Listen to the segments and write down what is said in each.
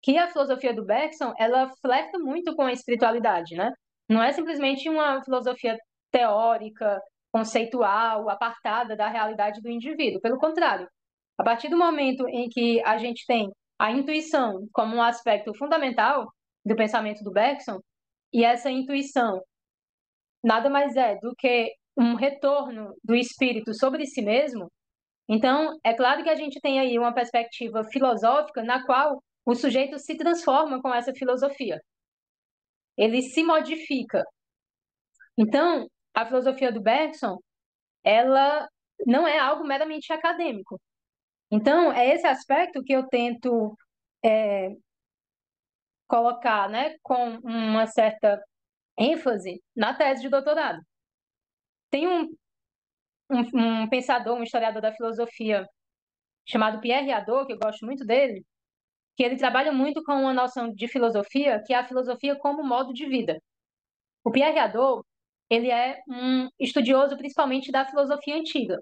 que a filosofia do Bergson, ela flerta muito com a espiritualidade, né? Não é simplesmente uma filosofia teórica, conceitual, apartada da realidade do indivíduo. Pelo contrário, a partir do momento em que a gente tem a intuição como um aspecto fundamental do pensamento do Bergson, e essa intuição nada mais é do que um retorno do espírito sobre si mesmo, então é claro que a gente tem aí uma perspectiva filosófica na qual o sujeito se transforma com essa filosofia, ele se modifica. Então, a filosofia do Bergson, ela não é algo meramente acadêmico. Então, é esse aspecto que eu tento colocar, né, com uma certa ênfase na tese de doutorado. Tem um pensador, um historiador da filosofia chamado Pierre Hadot, que eu gosto muito dele, que ele trabalha muito com uma noção de filosofia, que é a filosofia como modo de vida. O Pierre Hadot, ele é um estudioso principalmente da filosofia antiga.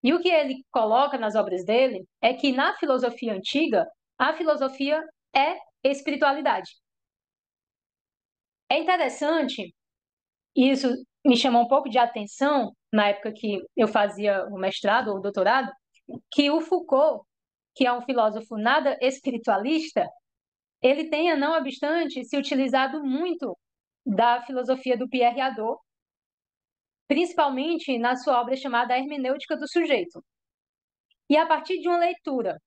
E o que ele coloca nas obras dele é que na filosofia antiga, a filosofia é espiritualidade. É interessante, e isso me chamou um pouco de atenção na época que eu fazia o mestrado ou o doutorado, que o Foucault, que é um filósofo nada espiritualista, ele tenha, não obstante, se utilizado muito da filosofia do Pierre Hadot, principalmente na sua obra chamada A Hermenêutica do Sujeito. E a partir de uma leitura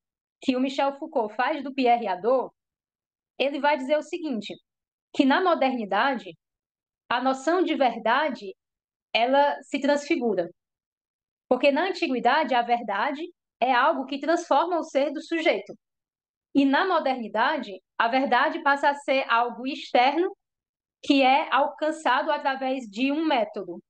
que o Michel Foucault faz do Pierre Hadot, ele vai dizer o seguinte, que na modernidade, a noção de verdade, ela se transfigura. Porque na antiguidade, a verdade é algo que transforma o ser do sujeito. E na modernidade, a verdade passa a ser algo externo que é alcançado através de um método,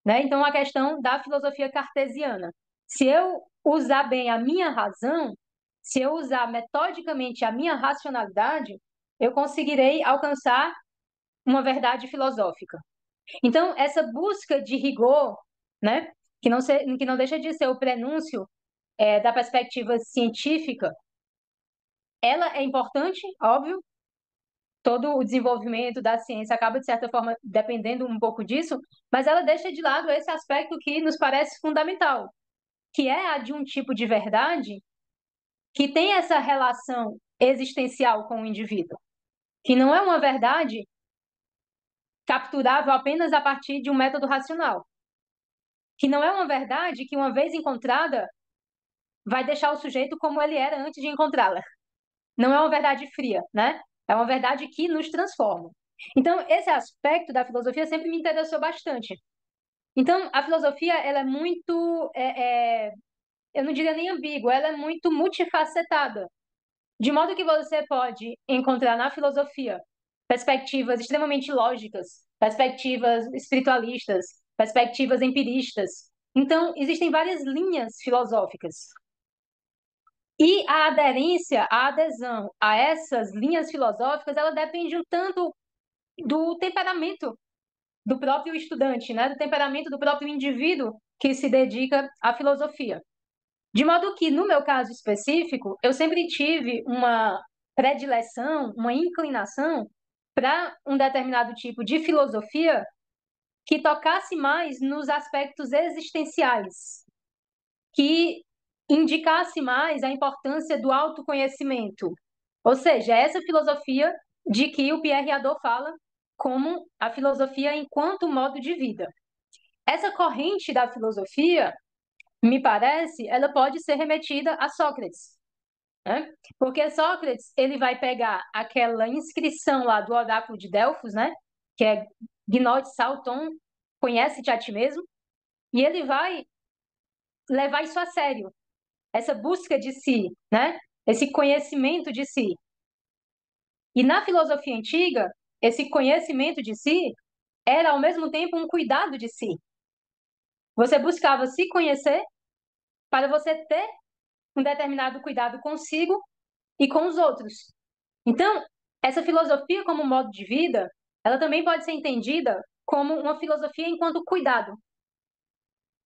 né? Então, a questão da filosofia cartesiana. Se eu usar bem a minha razão, se eu usar metodicamente a minha racionalidade, eu conseguirei alcançar uma verdade filosófica. Então, essa busca de rigor, né, que não deixa de ser o prenúncio da perspectiva científica, ela é importante, óbvio, todo o desenvolvimento da ciência acaba, de certa forma, dependendo um pouco disso, mas ela deixa de lado esse aspecto que nos parece fundamental, que é a de um tipo de verdade que tem essa relação existencial com o indivíduo, que não é uma verdade capturável apenas a partir de um método racional, que não é uma verdade que, uma vez encontrada, vai deixar o sujeito como ele era antes de encontrá-la. Não é uma verdade fria, né? É uma verdade que nos transforma. Então, esse aspecto da filosofia sempre me interessou bastante. Então, a filosofia, ela é muito, eu não diria nem ambígua, ela é muito multifacetada. De modo que você pode encontrar na filosofia perspectivas extremamente lógicas, perspectivas espiritualistas, perspectivas empiristas. Então, existem várias linhas filosóficas. E a aderência, a adesão a essas linhas filosóficas, ela depende um tanto do temperamento do próprio estudante, né? Do temperamento do próprio indivíduo que se dedica à filosofia. De modo que, no meu caso específico, eu sempre tive uma predileção, uma inclinação para um determinado tipo de filosofia que tocasse mais nos aspectos existenciais, que indicasse mais a importância do autoconhecimento. Ou seja, essa filosofia de que o Pierre Hadot fala como a filosofia enquanto modo de vida. Essa corrente da filosofia, me parece, ela pode ser remetida a Sócrates, né? Porque Sócrates, ele vai pegar aquela inscrição lá do oráculo de Delfos, né? Que é Gnode Salton, conhece-te a ti mesmo, e ele vai levar isso a sério, essa busca de si, né? Esse conhecimento de si. E na filosofia antiga, esse conhecimento de si era ao mesmo tempo um cuidado de si. Você buscava se conhecer para você ter um determinado cuidado consigo e com os outros. Então, essa filosofia como modo de vida, ela também pode ser entendida como uma filosofia enquanto cuidado.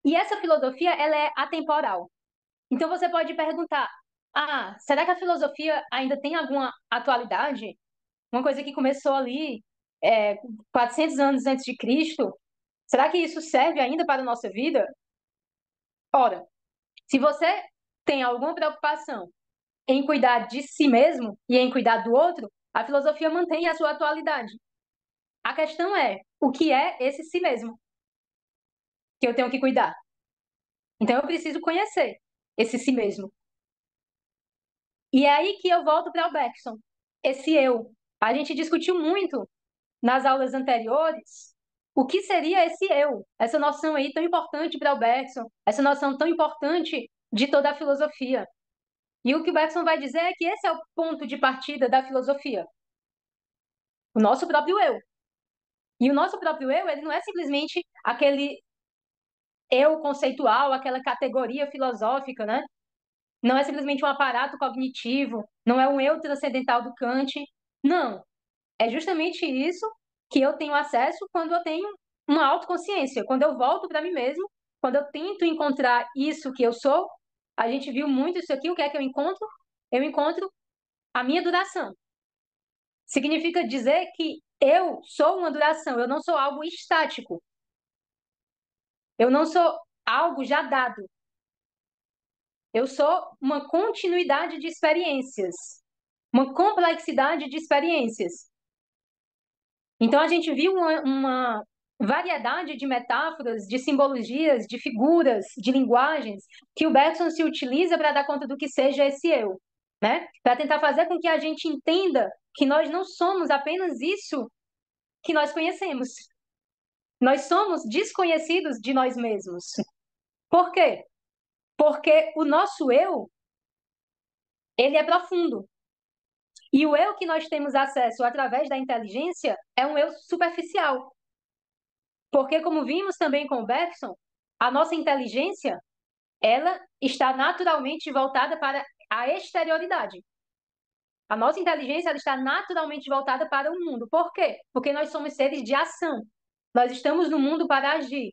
E essa filosofia, ela é atemporal. Então você pode perguntar, Ah, será que a filosofia ainda tem alguma atualidade? Uma coisa que começou ali 400 anos antes de Cristo, será que isso serve ainda para a nossa vida? Ora, se você tem alguma preocupação em cuidar de si mesmo e em cuidar do outro, a filosofia mantém a sua atualidade. A questão é, o que é esse si mesmo que eu tenho que cuidar? Então eu preciso conhecer esse si mesmo. E é aí que eu volto para o Bergson, esse eu. A gente discutiu muito nas aulas anteriores o que seria esse eu, essa noção aí tão importante para o Bergson, essa noção tão importante de toda a filosofia. E o que o Bergson vai dizer é que esse é o ponto de partida da filosofia, o nosso próprio eu. E o nosso próprio eu, ele não é simplesmente aquele eu conceitual, aquela categoria filosófica, né? Não é simplesmente um aparato cognitivo, não é um eu transcendental do Kant. Não. É justamente isso que eu tenho acesso quando eu tenho uma autoconsciência, quando eu volto para mim mesmo, quando eu tento encontrar isso que eu sou. A gente viu muito isso aqui, o que é que eu encontro? Eu encontro a minha duração. Significa dizer que eu sou uma duração, eu não sou algo estático, eu não sou algo já dado, eu sou uma continuidade de experiências, uma complexidade de experiências. Então a gente viu uma variedade de metáforas, de simbologias, de figuras, de linguagens que o Bergson se utiliza para dar conta do que seja esse eu, né? Para tentar fazer com que a gente entenda que nós não somos apenas isso que nós conhecemos. Nós somos desconhecidos de nós mesmos. Por quê? Porque o nosso eu, ele é profundo. E o eu que nós temos acesso através da inteligência é um eu superficial. Porque, como vimos também com o Bergson, a nossa inteligência, ela está naturalmente voltada para a exterioridade. A nossa inteligência, ela está naturalmente voltada para o mundo. Por quê? Porque nós somos seres de ação. Nós estamos no mundo para agir.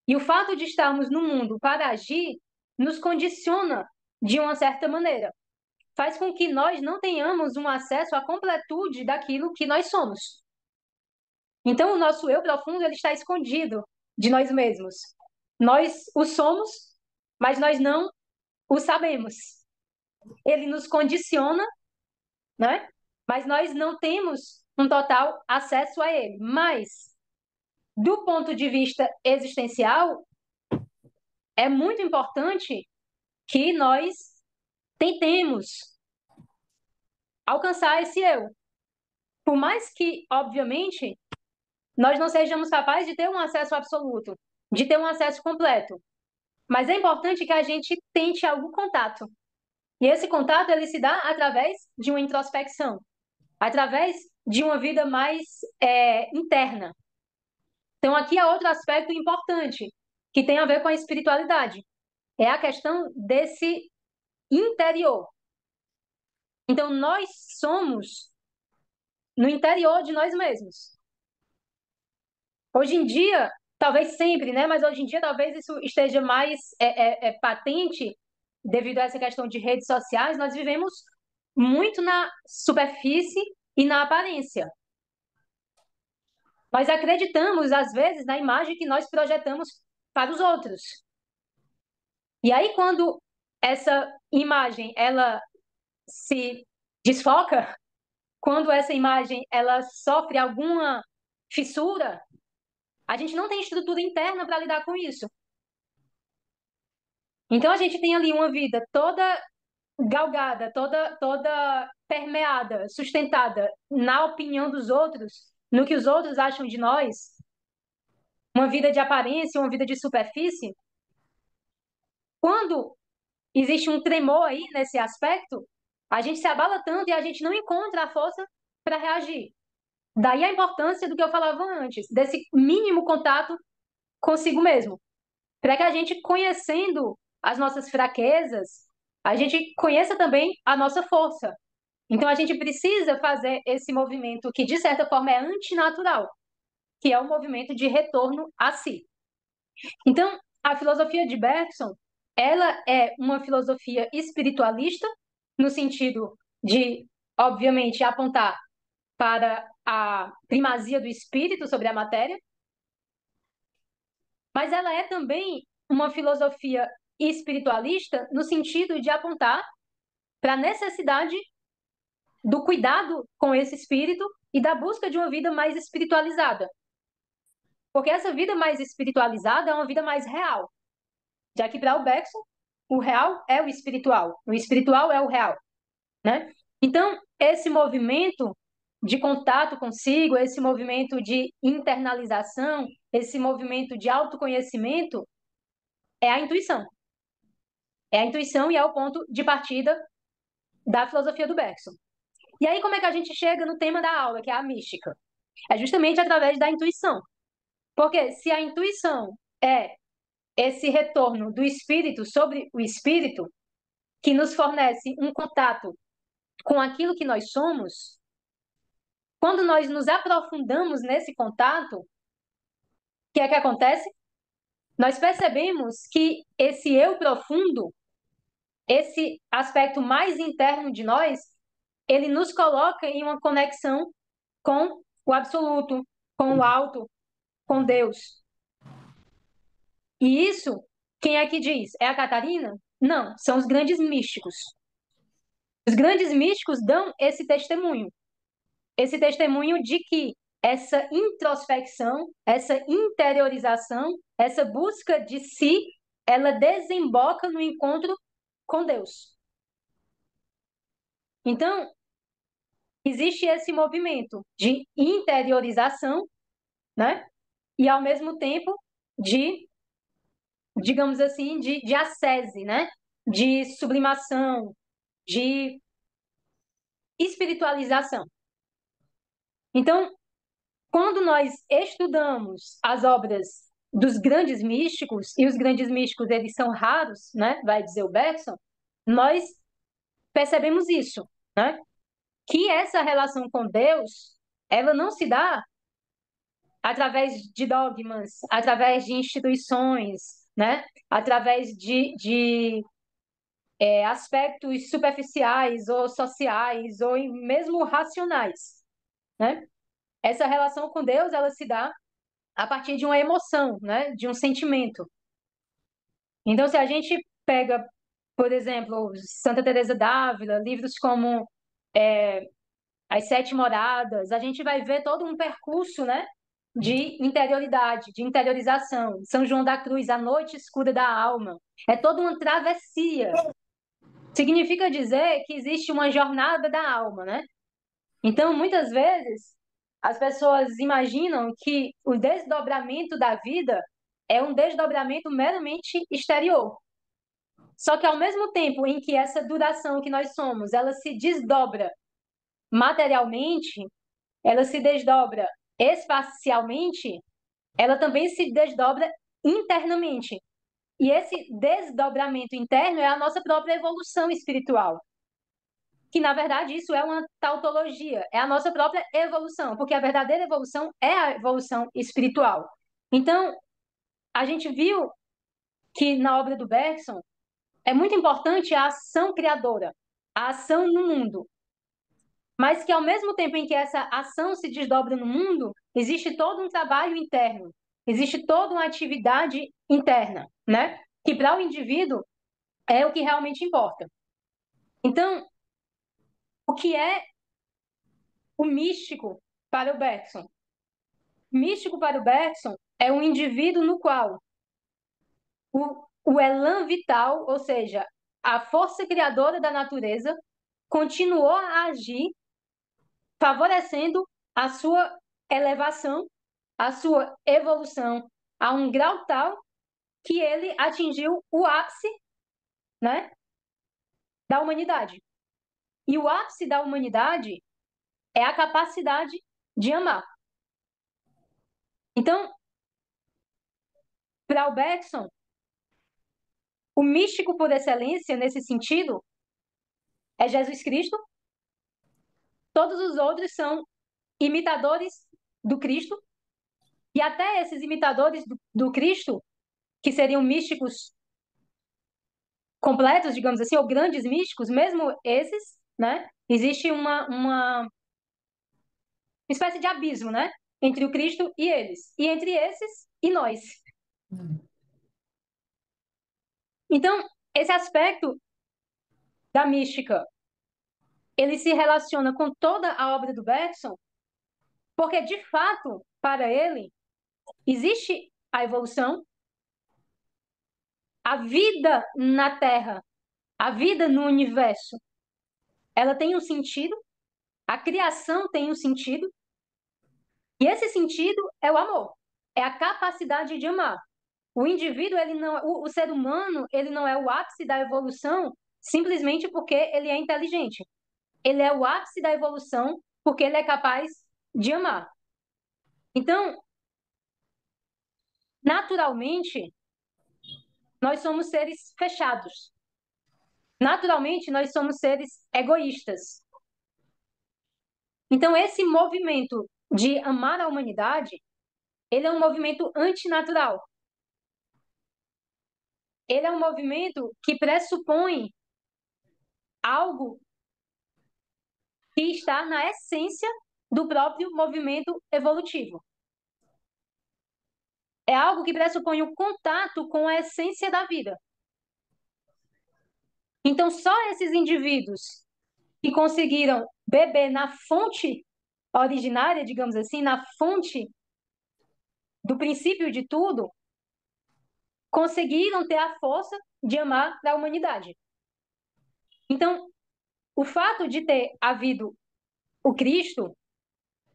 E o fato de estarmos no mundo para agir nos condiciona de uma certa maneira. Faz com que nós não tenhamos um acesso à completude daquilo que nós somos. Então, o nosso eu profundo ele está escondido de nós mesmos. Nós o somos, mas nós não o sabemos. Ele nos condiciona, né? Mas nós não temos um total acesso a ele. Mas, do ponto de vista existencial, é muito importante que nós tentemos alcançar esse eu. Por mais que, obviamente, nós não sejamos capazes de ter um acesso absoluto, de ter um acesso completo. Mas é importante que a gente tente algum contato. E esse contato ele se dá através de uma introspecção, através de uma vida mais interna. Então, aqui há outro aspecto importante que tem a ver com a espiritualidade. É a questão desse interior. Então, nós somos no interior de nós mesmos. Hoje em dia, talvez sempre, né? Mas hoje em dia talvez isso esteja mais patente devido a essa questão de redes sociais. Nós vivemos muito na superfície e na aparência. Nós acreditamos, às vezes, na imagem que nós projetamos para os outros. E aí, quando essa imagem ela se desfoca, quando essa imagem ela sofre alguma fissura, a gente não tem estrutura interna para lidar com isso. Então a gente tem ali uma vida toda galgada, toda permeada, sustentada na opinião dos outros, no que os outros acham de nós, uma vida de aparência, uma vida de superfície. Quando existe um tremor aí nesse aspecto, a gente se abala tanto e a gente não encontra a força para reagir. Daí a importância do que eu falava antes, desse mínimo contato consigo mesmo. Para que a gente, conhecendo as nossas fraquezas, a gente conheça também a nossa força. Então, a gente precisa fazer esse movimento que, de certa forma, é antinatural, que é o movimento de retorno a si. Então, a filosofia de Bergson, ela é uma filosofia espiritualista, no sentido de, obviamente, apontar para a primazia do espírito sobre a matéria, mas ela é também uma filosofia espiritualista no sentido de apontar para a necessidade do cuidado com esse espírito e da busca de uma vida mais espiritualizada. Porque essa vida mais espiritualizada é uma vida mais real, já que para o Bergson, o real é o espiritual é o real, né? Então, esse movimento de contato consigo, esse movimento de internalização, esse movimento de autoconhecimento é a intuição. É a intuição e é o ponto de partida da filosofia do Bergson. E aí, como é que a gente chega no tema da aula, que é a mística? É justamente através da intuição. Porque se a intuição é esse retorno do espírito sobre o espírito, que nos fornece um contato com aquilo que nós somos, quando nós nos aprofundamos nesse contato, o que é que acontece? Nós percebemos que esse eu profundo, esse aspecto mais interno de nós, ele nos coloca em uma conexão com o absoluto, com o alto, com Deus. E isso, quem é que diz? É a Catarina? Não, são os grandes místicos. Os grandes místicos dão esse testemunho de que essa introspecção, essa interiorização, essa busca de si, ela desemboca no encontro com Deus. Então, existe esse movimento de interiorização, né? E ao mesmo tempo de, digamos assim, de ascese, né? De sublimação, de espiritualização. Então, quando nós estudamos as obras dos grandes místicos, e os grandes místicos eles são raros, né? Vai dizer o Bergson, nós percebemos isso, né? Que essa relação com Deus, ela não se dá através de dogmas, através de instituições, né? Através de aspectos superficiais ou sociais ou mesmo racionais, né? Essa relação com Deus, ela se dá a partir de uma emoção, né? De um sentimento. Então, se a gente pega, por exemplo, Santa Teresa d'Ávila, livros como As Sete Moradas, a gente vai ver todo um percurso, né? De interioridade, de interiorização. São João da Cruz, A Noite Escura da Alma. É toda uma travessia. Significa dizer que existe uma jornada da alma, né? Então, muitas vezes, as pessoas imaginam que o desdobramento da vida é um desdobramento meramente exterior. Só que, ao mesmo tempo em que essa duração que nós somos, ela se desdobra materialmente, ela se desdobra espacialmente, ela também se desdobra internamente. E esse desdobramento interno é a nossa própria evolução espiritual. Que, na verdade, isso é uma tautologia, é a nossa própria evolução, porque a verdadeira evolução é a evolução espiritual. Então, a gente viu que na obra do Bergson é muito importante a ação criadora, a ação no mundo, mas que ao mesmo tempo em que essa ação se desdobra no mundo, existe todo um trabalho interno, existe toda uma atividade interna, né? Que para o indivíduo é o que realmente importa. Então, o que é o místico para o Bergson? Místico para o Bergson é um indivíduo no qual o elan vital, ou seja, a força criadora da natureza, continuou a agir, favorecendo a sua elevação, a sua evolução a um grau tal que ele atingiu o ápice, né, da humanidade. E o ápice da humanidade é a capacidade de amar. Então, para o Bergson, o místico por excelência, nesse sentido, é Jesus Cristo. Todos os outros são imitadores do Cristo. E até esses imitadores do Cristo, que seriam místicos completos, digamos assim, ou grandes místicos, mesmo esses, né? Existe uma espécie de abismo, né? Entre o Cristo e eles, e entre esses e nós. Então, esse aspecto da mística, ele se relaciona com toda a obra do Bergson, porque, de fato, para ele, existe a evolução, a vida na Terra, a vida no universo, ela tem um sentido, a criação tem um sentido, e esse sentido é o amor, é a capacidade de amar. O indivíduo, ele não, o ser humano, ele não é o ápice da evolução simplesmente porque ele é inteligente. Ele é o ápice da evolução porque ele é capaz de amar. Então, naturalmente, nós somos seres fechados. Naturalmente, nós somos seres egoístas. Então, esse movimento de amar a humanidade, ele é um movimento antinatural. Ele é um movimento que pressupõe algo que está na essência do próprio movimento evolutivo. É algo que pressupõe o contato com a essência da vida. Então, só esses indivíduos que conseguiram beber na fonte originária, digamos assim, na fonte do princípio de tudo, conseguiram ter a força de amar a humanidade. Então, o fato de ter havido o Cristo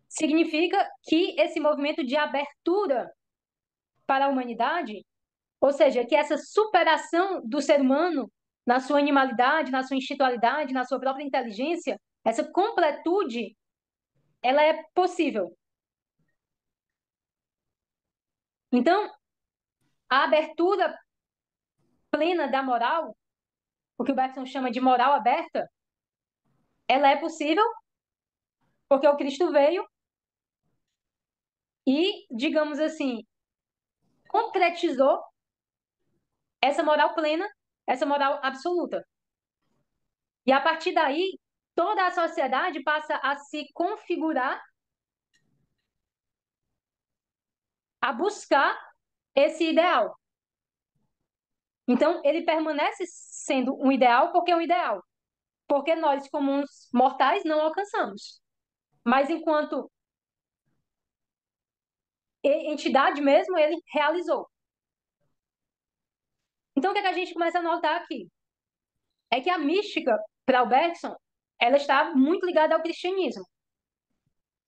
significa que esse movimento de abertura para a humanidade, ou seja, que essa superação do ser humano na sua animalidade, na sua instintualidade, na sua própria inteligência, essa completude, ela é possível. Então, a abertura plena da moral, o que o Bergson chama de moral aberta, ela é possível porque o Cristo veio e, digamos assim, concretizou essa moral plena, essa moral absoluta. E a partir daí, toda a sociedade passa a se configurar, a buscar esse ideal. Então, ele permanece sendo um ideal porque é um ideal. Porque nós, comuns mortais, não alcançamos. Mas enquanto entidade mesmo, ele realizou. Então, o que, é que a gente começa a notar aqui? É que a mística, para o Bergson, ela está muito ligada ao cristianismo.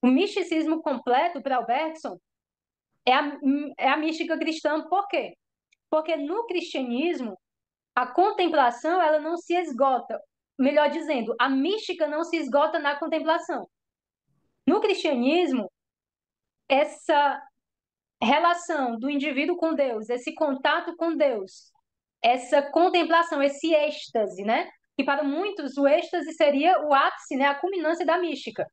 O misticismo completo, para o Bergson, é a mística cristã. Por quê? Porque no cristianismo, a contemplação ela não se esgota. Melhor dizendo, a mística não se esgota na contemplação. No cristianismo, essa relação do indivíduo com Deus, esse contato com Deus, essa contemplação, esse êxtase, né? Que para muitos o êxtase seria o ápice, né? A culminância da mística.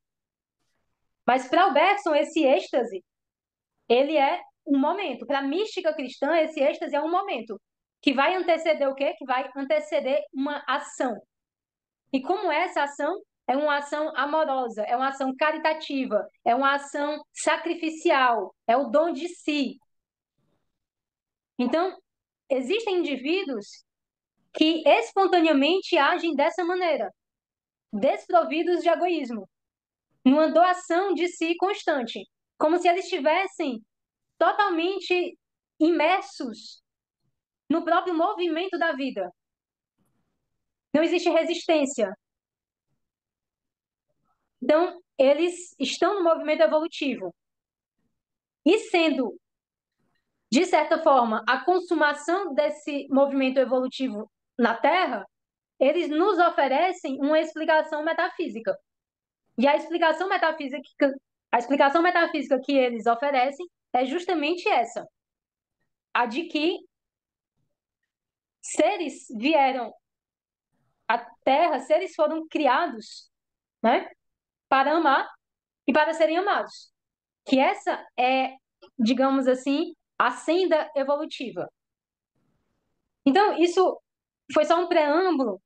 Mas para o Bergson, esse êxtase, ele é um momento. Para a mística cristã, esse êxtase é um momento que vai anteceder o quê? Que vai anteceder uma ação. E como é essa ação? É uma ação amorosa, é uma ação caritativa, é uma ação sacrificial, é o dom de si. Então, existem indivíduos que espontaneamente agem dessa maneira, desprovidos de egoísmo, numa doação de si constante, como se eles estivessem totalmente imersos no próprio movimento da vida. Não existe resistência. Então, eles estão no movimento evolutivo. E sendo, de certa forma, a consumação desse movimento evolutivo na Terra, eles nos oferecem uma explicação metafísica. E a explicação metafísica que eles oferecem é justamente essa, a de que seres vieram à Terra, seres foram criados, né, para amar e para serem amados. Que essa é, digamos assim, a senda evolutiva. Então, isso foi só um preâmbulo,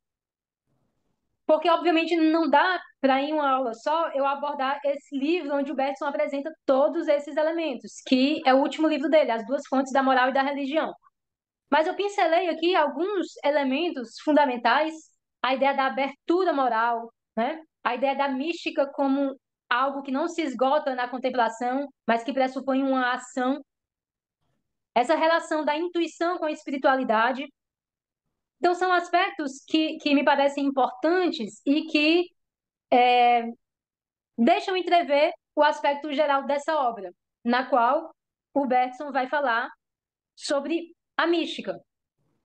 porque obviamente não dá para em uma aula só eu abordar esse livro onde o Bergson apresenta todos esses elementos, que é o último livro dele, As Duas Fontes da Moral e da Religião. Mas eu pincelei aqui alguns elementos fundamentais, a ideia da abertura moral, né? A ideia da mística como algo que não se esgota na contemplação, mas que pressupõe uma ação, essa relação da intuição com a espiritualidade. Então, são aspectos que me parecem importantes e que deixam entrever o aspecto geral dessa obra, na qual o Bergson vai falar sobre a mística.